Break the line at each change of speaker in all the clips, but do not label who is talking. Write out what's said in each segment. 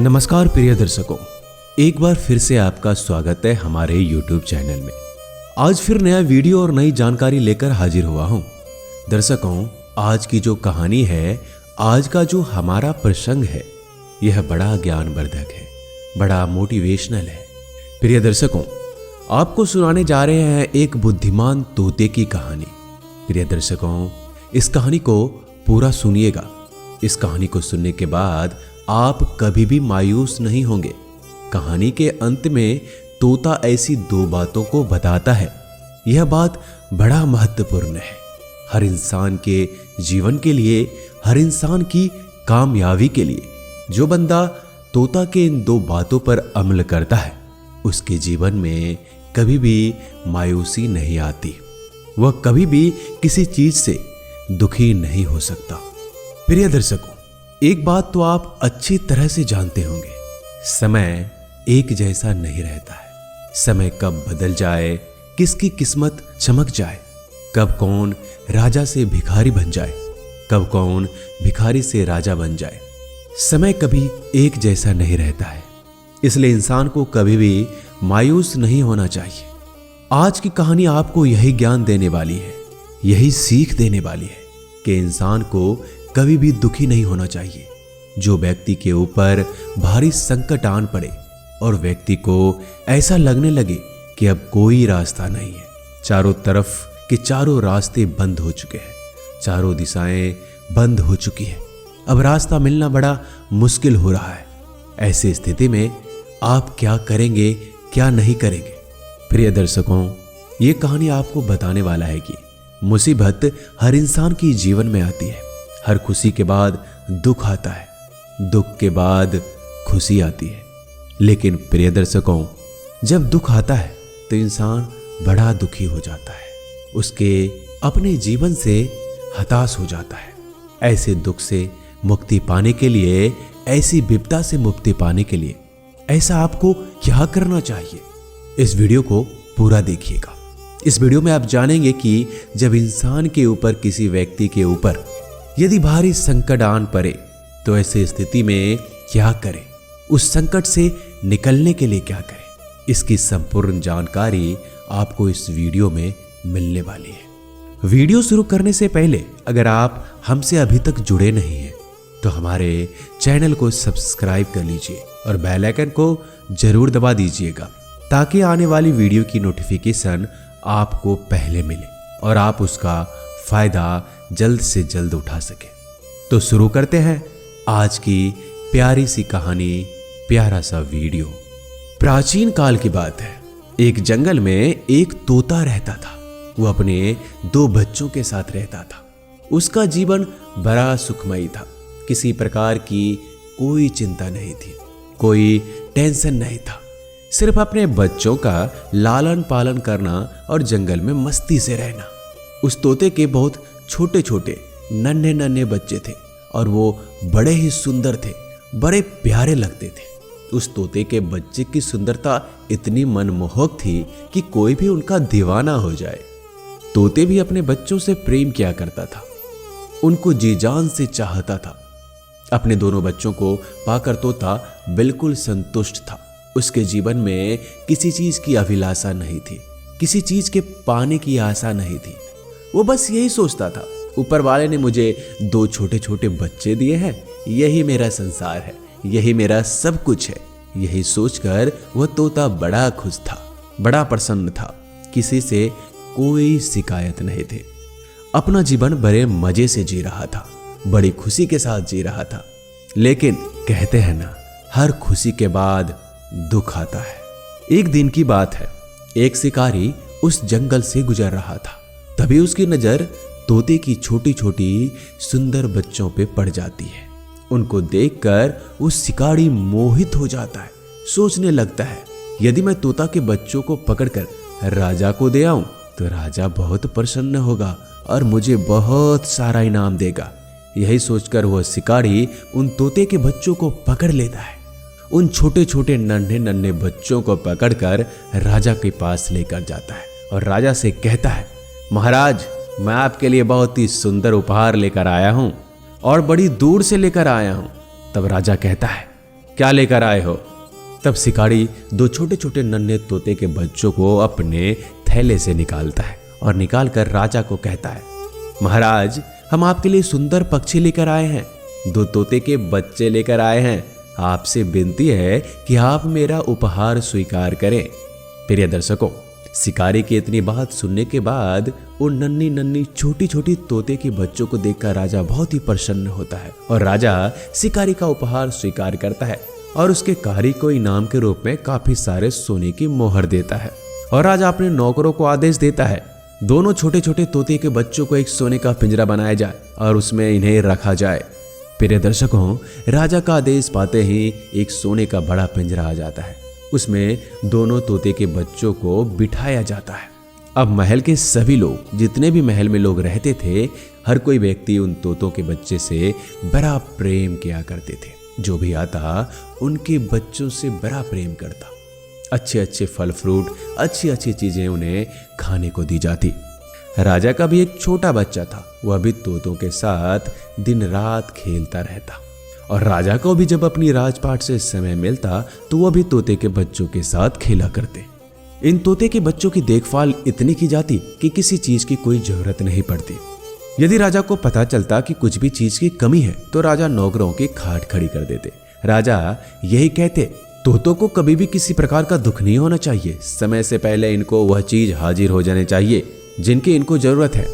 नमस्कार प्रिय दर्शकों, एक बार फिर से आपका स्वागत है हमारे YouTube चैनल में। आज फिर नया वीडियो और नई जानकारी लेकर हाजिर हुआ हूं। दर्शकों, आज की जो कहानी है, आज का जो हमारा प्रसंग है, यह बड़ा ज्ञानवर्धक है, बड़ा मोटिवेशनल है। प्रिय दर्शकों, आपको सुनाने जा रहे हैं एक बुद्धिमान तोते की कहानी। प्रिय दर्शकों, इस कहानी को पूरा सुनिएगा। इस कहानी को सुनने के बाद आप कभी भी मायूस नहीं होंगे। कहानी के अंत में तोता ऐसी दो बातों को बताता है। यह बात बड़ा महत्वपूर्ण है हर इंसान के जीवन के लिए, हर इंसान की कामयाबी के लिए। जो बंदा तोता के इन दो बातों पर अमल करता है, उसके जीवन में कभी भी मायूसी नहीं आती। वह कभी भी किसी चीज से दुखी नहीं हो सकता। प्रिय दर्शकों, एक बात तो आप अच्छी तरह से जानते होंगे, समय एक जैसा नहीं रहता है। समय कब बदल जाए, किसकी किस्मत चमक जाए, कब कौन राजा से भिखारी बन जाए, कब कौन भिखारी से राजा बन जाए, समय कभी एक जैसा नहीं रहता है। इसलिए इंसान को कभी भी मायूस नहीं होना चाहिए। आज की कहानी आपको यही ज्ञान देने वाली है, यही सीख देने वाली है कि इंसान को कभी भी दुखी नहीं होना चाहिए। जो व्यक्ति के ऊपर भारी संकट आन पड़े और व्यक्ति को ऐसा लगने लगे कि अब कोई रास्ता नहीं है, चारों तरफ के चारों रास्ते बंद हो चुके हैं, चारों दिशाएं बंद हो चुकी हैं, अब रास्ता मिलना बड़ा मुश्किल हो रहा है। ऐसी स्थिति में आप क्या करेंगे, क्या नहीं करेंगे? प्रिय दर्शकों, ये कहानी आपको बताने वाला है कि मुसीबत हर इंसान की जीवन में आती है। हर खुशी के बाद दुख आता है, दुख के बाद खुशी आती है। लेकिन प्रिय दर्शकों, जब दुख आता है तो इंसान बड़ा दुखी हो जाता है, उसके अपने जीवन से हताश हो जाता है। ऐसे दुख से मुक्ति पाने के लिए, ऐसी विपदा से मुक्ति पाने के लिए ऐसा आपको क्या करना चाहिए? इस वीडियो को पूरा देखिएगा। इस वीडियो में आप जानेंगे कि जब इंसान के ऊपर, किसी व्यक्ति के ऊपर यदि भारी संकट आन पड़े तो ऐसी स्थिति में क्या करें, उस संकट से निकलने के लिए क्या करें, इसकी संपूर्ण जानकारी आपको इस वीडियो में मिलने वाली है। वीडियो शुरू करने से पहले अगर आप हमसे अभी तक जुड़े नहीं हैं तो हमारे चैनल को सब्सक्राइब कर लीजिए और बेल आइकन को जरूर दबा दीजिएगा, ताकि आने वाली वीडियो की नोटिफिकेशन आपको पहले मिले और आप उसका फायदा जल्द से जल्द उठा सके। तो शुरू करते हैं आज की प्यारी सी कहानी, प्यारा सा वीडियो। प्राचीन काल की बात है। एक जंगल में एक तोता रहता था। वो अपने दो बच्चों के साथ रहता था। उसका जीवन बड़ा सुखमयी था। किसी प्रकार की कोई चिंता नहीं थी, कोई टेंशन नहीं था। सिर्फ अपने बच्चों का लालन पालन करना और जंगल में मस्ती से रहना। उस तोते के बहुत छोटे छोटे नन्हे नन्हे बच्चे थे और वो बड़े ही सुंदर थे, बड़े प्यारे लगते थे। उस तोते के बच्चे की सुंदरता इतनी मनमोहक थी कि कोई भी उनका दीवाना हो जाए। तोते भी अपने बच्चों से प्रेम किया करता था, उनको जी जान से चाहता था। अपने दोनों बच्चों को पाकर तोता बिल्कुल संतुष्ट था। उसके जीवन में किसी चीज की अभिलाषा नहीं थी, किसी चीज के पाने की आशा नहीं थी। वो बस यही सोचता था, ऊपर वाले ने मुझे दो छोटे छोटे बच्चे दिए हैं, यही मेरा संसार है, यही मेरा सब कुछ है। यही सोचकर वह तोता बड़ा खुश था, बड़ा प्रसन्न था। किसी से कोई शिकायत नहीं थी। अपना जीवन बड़े मजे से जी रहा था, बड़ी खुशी के साथ जी रहा था। लेकिन कहते हैं ना, हर खुशी के बाद दुख आता है। एक दिन की बात है, एक शिकारी उस जंगल से गुजर रहा था। तभी उसकी नजर तोते की छोटी छोटी सुंदर बच्चों पे पड़ जाती है। उनको देखकर वो शिकारी मोहित हो जाता है। सोचने लगता है, यदि मैं तोता के बच्चों को पकड़कर राजा को दे आऊं तो राजा बहुत प्रसन्न होगा और मुझे बहुत सारा इनाम देगा। यही सोचकर वह शिकारी उन तोते के बच्चों को पकड़ लेता है। उन छोटे छोटे नन्हे नन्हे बच्चों को पकड़कर राजा के पास लेकर जाता है और राजा से कहता है, महाराज, मैं आपके लिए बहुत ही सुंदर उपहार लेकर आया हूं और बड़ी दूर से लेकर आया हूं। तब राजा कहता है, क्या लेकर आए हो? तब शिकारी दो छोटे छोटे नन्हे तोते के बच्चों को अपने थैले से निकालता है और निकालकर राजा को कहता है, महाराज, हम आपके लिए सुंदर पक्षी लेकर आए हैं, दो तोते के बच्चे लेकर आए हैं। आपसे विनती है कि आप मेरा उपहार स्वीकार करें। प्रिय दर्शकों, शिकारी की इतनी बात सुनने के बाद उन नन्ही नन्ही छोटी छोटी तोते के बच्चों को देखकर राजा बहुत ही प्रसन्न होता है और राजा शिकारी का उपहार स्वीकार करता है और उसके कार्य को इनाम के रूप में काफी सारे सोने की मोहर देता है। और राजा अपने नौकरों को आदेश देता है, दोनों छोटे छोटे तोते के बच्चों को एक सोने का पिंजरा बनाया जाए और उसमें इन्हें रखा जाए। प्रिय दर्शकों, राजा का आदेश पाते ही एक सोने का बड़ा पिंजरा आ जाता है। उसमें दोनों तोते के बच्चों को बिठाया जाता है। अब महल के सभी लोग, जितने भी महल में लोग रहते थे, हर कोई व्यक्ति उन तोतों के बच्चे से बड़ा प्रेम किया करते थे। जो भी आता उनके बच्चों से बड़ा प्रेम करता। अच्छे अच्छे फल फ्रूट, अच्छी अच्छी चीजें उन्हें खाने को दी जाती। राजा का भी एक छोटा बच्चा था, वह भी तोतों के साथ दिन रात खेलता रहता और राजा को भी जब अपनी राजपाट से समय मिलता तो वह भी तोते के बच्चों के साथ खेला करते। इन तोते के बच्चों की देखभाल इतनी की जाती कि किसी चीज की कोई जरूरत नहीं पड़ती। यदि राजा को पता चलता कि कुछ भी चीज की कमी है तो राजा नौकरों की खाट खड़ी कर देते। राजा यही कहते, तोतों को कभी भी किसी प्रकार का दुख नहीं होना चाहिए, समय से पहले इनको वह चीज हाजिर हो जानी चाहिए जिनकी इनको जरूरत है।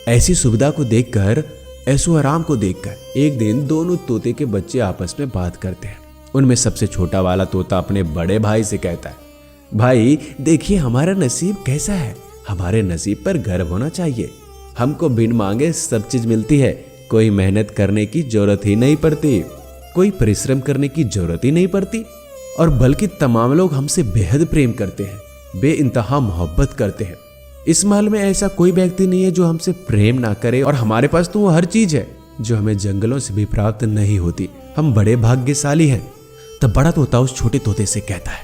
ऐसी सुविधा को देखकर, ऐसो आराम को देखकर एक दिन दोनों तोते के बच्चे आपस में बात करते हैं। उनमें सबसे छोटा वाला तोता अपने बड़े भाई से कहता है, भाई देखिए हमारा नसीब कैसा है, हमारे नसीब पर गर्व होना चाहिए। हमको बिन मांगे सब चीज मिलती है, कोई मेहनत करने की जरूरत ही नहीं पड़ती, कोई परिश्रम करने की जरूरत ही नहीं पड़ती, और बल्कि तमाम लोग हमसे बेहद प्रेम करते हैं, बेइंतहा मोहब्बत करते हैं। इस महल में ऐसा कोई व्यक्ति नहीं है जो हमसे प्रेम ना करे, और हमारे पास तो वो हर चीज है जो हमें जंगलों से भी प्राप्त नहीं होती। हम बड़े भाग्यशाली हैं। तब बड़ा तोता उस छोटे तोते से कहता है,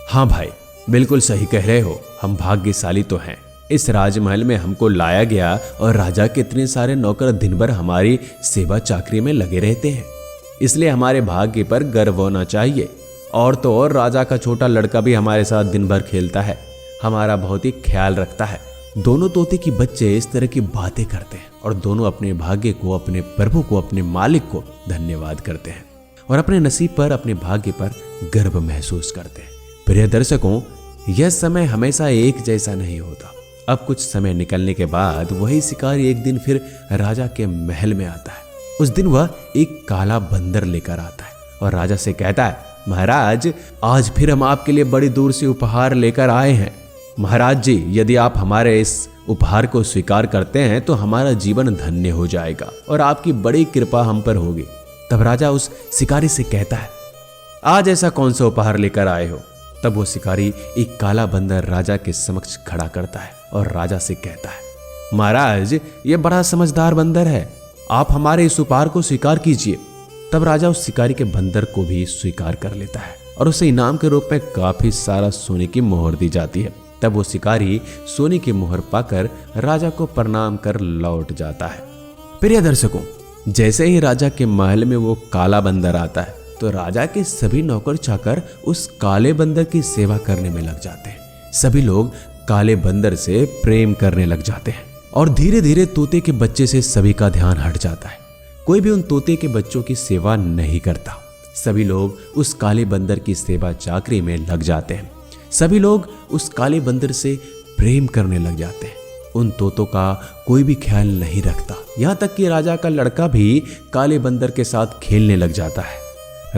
हाँ भाई, बिल्कुल सही कह रहे हो, हम भाग्यशाली तो हैं। इस राजमहल में हमको लाया गया और राजा के इतने सारे नौकर दिन भर हमारी सेवा चाकरी में लगे रहते हैं, इसलिए हमारे भाग्य पर गर्व होना चाहिए। और तो और राजा का छोटा लड़का भी हमारे साथ दिन भर खेलता है, हमारा बहुत ही ख्याल रखता है। दोनों तोते की बच्चे इस तरह की बातें करते हैं और दोनों अपने भाग्य को, अपने प्रभु को, अपने मालिक को धन्यवाद करते हैं और अपने नसीब पर, अपने भाग्य पर गर्व महसूस करते हैं। प्रिय दर्शकों, यह समय हमेशा एक जैसा नहीं होता। अब कुछ समय निकलने के बाद वही शिकारी एक दिन फिर राजा के महल में आता है। उस दिन वह एक काला बंदर लेकर आता है और राजा से कहता है, महाराज, आज फिर हम आपके लिए बड़ी दूर से उपहार लेकर आए हैं। महाराज जी, यदि आप हमारे इस उपहार को स्वीकार करते हैं तो हमारा जीवन धन्य हो जाएगा और आपकी बड़ी कृपा हम पर होगी। तब राजा उस शिकारी से कहता है, आज ऐसा कौन सा उपहार लेकर आए हो? तब वो शिकारी एक काला बंदर राजा के समक्ष खड़ा करता है और राजा से कहता है, महाराज, ये बड़ा समझदार बंदर है, आप हमारे इस उपहार को स्वीकार कीजिए। तब राजा उस शिकारी के बंदर को भी स्वीकार कर लेता है और उसे इनाम के रूप में काफी सारा सोने की मोहर दी जाती है। तब वो शिकारी सोने की मोहर पाकर राजा को प्रणाम कर लौट जाता है। प्रिय दर्शकों, जैसे ही राजा के महल में वो काला बंदर आता है तो राजा के सभी नौकर चाकर उस काले बंदर की सेवा करने में लग जाते हैं। सभी लोग काले बंदर से प्रेम करने लग जाते हैं और धीरे धीरे तोते के बच्चे से सभी का ध्यान हट जाता है। कोई भी उन तोते के बच्चों की सेवा नहीं करता। सभी लोग उस काले बंदर की सेवा चाकरी में लग जाते हैं। सभी लोग उस काले बंदर से प्रेम करने लग जाते हैं। उन तोतों का कोई भी ख्याल नहीं रखता। यहाँ तक कि राजा का लड़का भी काले बंदर के साथ खेलने लग जाता है।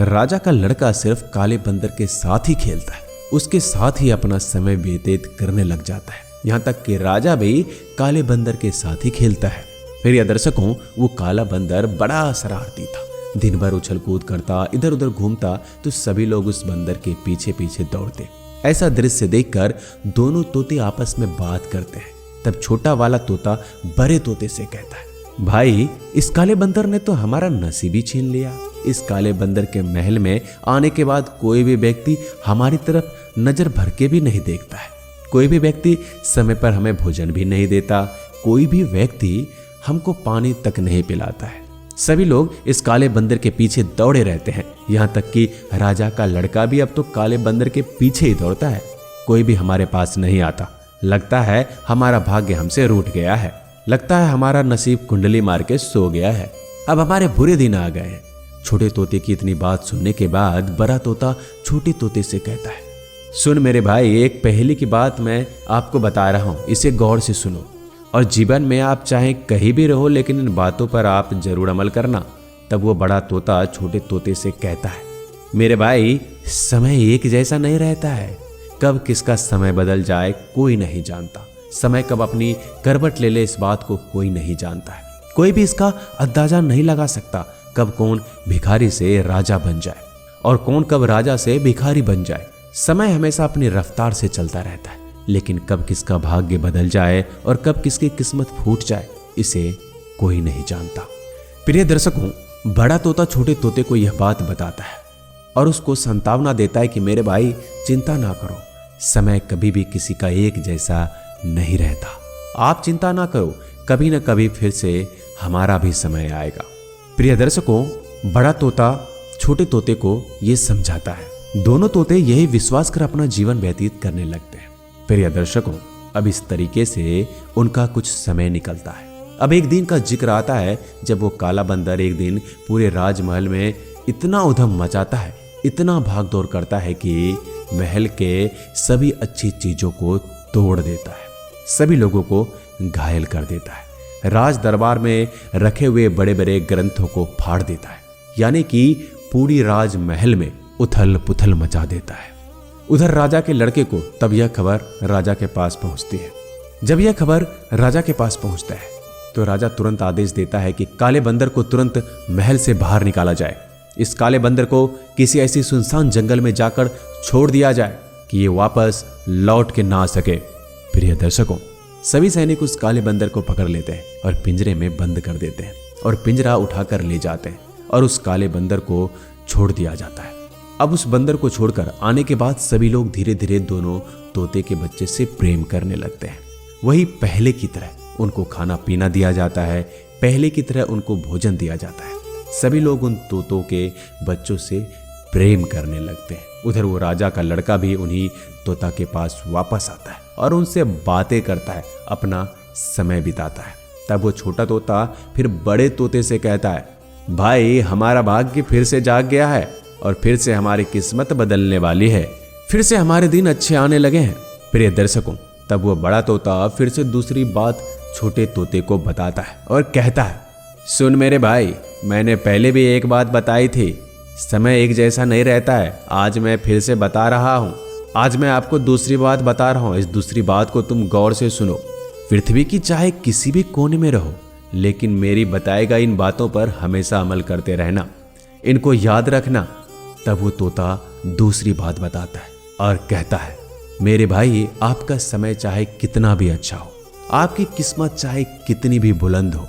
राजा का लड़का सिर्फ काले बंदर के साथ ही खेलता है, उसके साथ ही अपना समय व्यतीत करने लग जाता है। यहाँ तक कि राजा भी काले बंदर के साथ ही खेलता है। फिर या दर्शकों, वो काला बंदर बड़ा शरारती था, दिन भर उछल कूद करता, इधर उधर घूमता, तो सभी लोग उस बंदर के पीछे पीछे दौड़ते। ऐसा दृश्य देखकर दोनों तोते आपस में बात करते हैं। तब छोटा वाला तोता बड़े तोते से कहता है, भाई, इस काले बंदर ने तो हमारा नसीब ही छीन लिया। इस काले बंदर के महल में आने के बाद कोई भी व्यक्ति हमारी तरफ नजर भर के भी नहीं देखता है। कोई भी व्यक्ति समय पर हमें भोजन भी नहीं देता। कोई भी व्यक्ति हमको पानी तक नहीं पिलाता है। सभी लोग इस काले बंदर के पीछे दौड़े रहते हैं, यहाँ तक कि राजा का लड़का भी अब तो काले बंदर के पीछे ही दौड़ता है। कोई भी हमारे पास नहीं आता। लगता है हमारा भाग्य हमसे रूठ गया है। लगता है हमारा नसीब कुंडली मार के सो गया है। अब हमारे बुरे दिन आ गए हैं। छोटे तोते की इतनी बात सुनने के बाद बड़ा तोता छोटे तोते से कहता है, सुन मेरे भाई, एक पहेली की बात मैं आपको बता रहा हूँ, इसे गौर से सुनो और जीवन में आप चाहे कहीं भी रहो लेकिन इन बातों पर आप जरूर अमल करना। तब वो बड़ा तोता छोटे तोते से कहता है, मेरे भाई, समय एक जैसा नहीं रहता है। कब किसका समय बदल जाए कोई नहीं जानता। समय कब अपनी करवट ले ले इस बात को कोई नहीं जानता है। कोई भी इसका अंदाजा नहीं लगा सकता कब कौन भिखारी से राजा बन जाए और कौन कब राजा से भिखारी बन जाए। समय हमेशा अपनी रफ्तार से चलता रहता है, लेकिन कब किसका भाग्य बदल जाए और कब किसकी किस्मत फूट जाए इसे कोई नहीं जानता। प्रिय दर्शकों, बड़ा तोता छोटे तोते को यह बात बताता है और उसको संतावना देता है कि मेरे भाई, चिंता ना करो, समय कभी भी किसी का एक जैसा नहीं रहता। आप चिंता ना करो, कभी न कभी फिर से हमारा भी समय आएगा। प्रिय दर्शकों, बड़ा तोता छोटे तोते को यह समझाता है। दोनों तोते यही विश्वास कर अपना जीवन व्यतीत करने लगते हैं। प्रिय दर्शकों, अब इस तरीके से उनका कुछ समय निकलता है। अब एक दिन का जिक्र आता है जब वो काला बंदर एक दिन पूरे राजमहल में इतना उधम मचाता है, इतना भाग दौड़ करता है कि महल के सभी अच्छी चीजों को तोड़ देता है, सभी लोगों को घायल कर देता है, राज दरबार में रखे हुए बड़े बड़े ग्रंथों को फाड़ देता है, यानी कि पूरी राजमहल में उथल पुथल मचा देता है। उधर राजा के लड़के को तब यह खबर राजा के पास पहुंचती है। जब यह खबर राजा के पास पहुंचता है तो राजा तुरंत आदेश देता है कि काले बंदर को तुरंत महल से बाहर निकाला जाए। इस काले बंदर को किसी ऐसी सुनसान जंगल में जाकर छोड़ दिया जाए कि ये वापस लौट के ना आ सके। प्रिय दर्शकों, सभी सैनिक उस काले बंदर को पकड़ लेते हैं और पिंजरे में बंद कर देते हैं और पिंजरा उठाकर ले जाते हैं और उस काले बंदर को छोड़ दिया जाता है। अब उस बंदर को छोड़कर आने के बाद सभी लोग धीरे धीरे दोनों तोते के बच्चे से प्रेम करने लगते हैं। वही पहले की तरह उनको खाना पीना दिया जाता है, पहले की तरह उनको भोजन दिया जाता है। सभी लोग उन तोतों के बच्चों से प्रेम करने लगते हैं। उधर वो राजा का लड़का भी उन्हीं तोता के पास वापस आता है और उनसे बातें करता है, अपना समय बिताता है। तब वो छोटा तोता फिर बड़े तोते से कहता है, भाई, हमारा भाग्य फिर से जाग गया है और फिर से हमारी किस्मत बदलने वाली है, फिर से हमारे दिन अच्छे आने लगे हैं। प्रिय दर्शकों, तब वो बड़ा तोता फिर से दूसरी बात छोटे तोते को बताता है और कहता है, सुन मेरे भाई, मैंने पहले भी एक बात बताई थी, समय एक जैसा नहीं रहता है। आज मैं फिर से बता रहा हूँ। आज मैं आपको दूसरी बात बता रहा हूँ। इस दूसरी बात को तुम गौर से सुनो। पृथ्वी की चाहे किसी भी कोने में रहो, लेकिन मेरी बताएगा इन बातों पर हमेशा अमल करते रहना, इनको याद रखना। तब वो तोता दूसरी बात बताता है और कहता है, मेरे भाई, आपका समय चाहे कितना भी अच्छा हो, आपकी किस्मत चाहे कितनी भी बुलंद हो,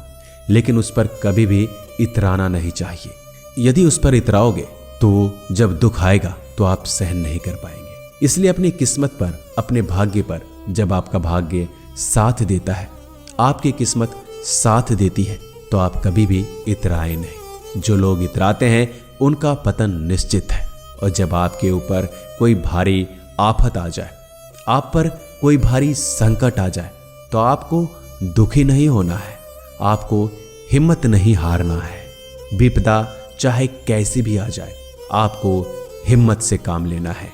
लेकिन उस पर कभी भी इतराना नहीं चाहिए। यदि उस पर इतराओगे तो जब दुख आएगा तो आप सहन नहीं कर पाएंगे। इसलिए अपनी किस्मत पर, अपने भाग्य पर, जब आपका भाग्य साथ देता है, आपकी किस्मत साथ देती है, तो आप कभी भी इतराए नहीं। जो लोग इतराते हैं उनका पतन निश्चित है। और जब आपके ऊपर कोई भारी आफत आ जाए, आप पर कोई भारी संकट आ जाए, तो आपको दुखी नहीं होना है, आपको हिम्मत नहीं हारना है। विपदा चाहे कैसी भी आ जाए, आपको हिम्मत से काम लेना है।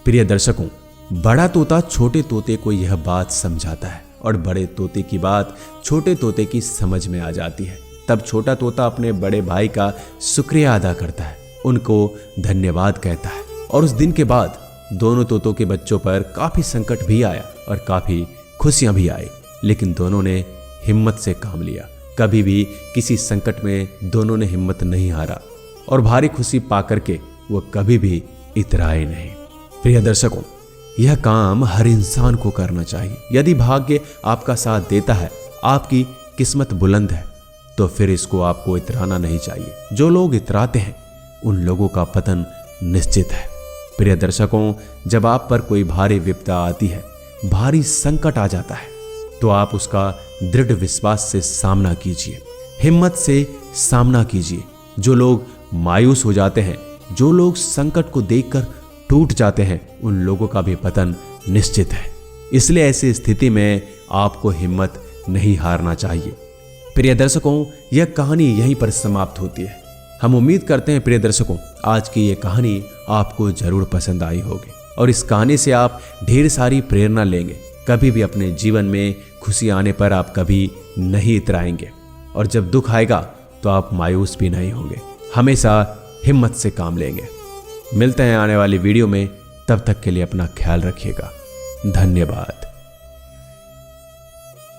प्रिय दर्शकों, बड़ा तोता छोटे तोते को यह बात समझाता है और बड़े तोते की बात छोटे तोते की समझ में आ जाती है। तब छोटा तोता अपने बड़े भाई का शुक्रिया अदा करता है, उनको धन्यवाद कहता है। और उस दिन के बाद दोनों तोतों के बच्चों पर काफी संकट भी आया और काफी खुशियां भी आई, लेकिन दोनों ने हिम्मत से काम लिया। कभी भी किसी संकट में दोनों ने हिम्मत नहीं हारा और भारी खुशी पाकर के वो कभी भी इतराए नहीं। प्रिय दर्शकों, यह काम हर इंसान को करना चाहिए। यदि भाग्य आपका साथ देता है, आपकी किस्मत बुलंद है, तो फिर इसको आपको इतराना नहीं चाहिए। जो लोग इतराते हैं उन लोगों का पतन निश्चित है। प्रिय दर्शकों, जब आप पर कोई भारी विपदा आती है, भारी संकट आ जाता है, तो आप उसका दृढ़ विश्वास से सामना कीजिए, हिम्मत से सामना कीजिए। जो लोग मायूस हो जाते हैं, जो लोग संकट को देखकर टूट जाते हैं, उन लोगों का भी पतन निश्चित है। इसलिए ऐसी स्थिति में आपको हिम्मत नहीं हारना चाहिए। प्रिय दर्शकों, यह कहानी यहीं पर समाप्त होती है। हम उम्मीद करते हैं प्रिय दर्शकों, आज की यह कहानी आपको जरूर पसंद आई होगी और इस कहानी से आप ढेर सारी प्रेरणा लेंगे। कभी भी अपने जीवन में खुशी आने पर आप कभी नहीं इतराएंगे और जब दुख आएगा तो आप मायूस भी नहीं होंगे। हमेशा हिम्मत से काम लेंगे। मिलते हैं आने वाली वीडियो में, तब तक के लिए अपना ख्याल रखिएगा। धन्यवाद।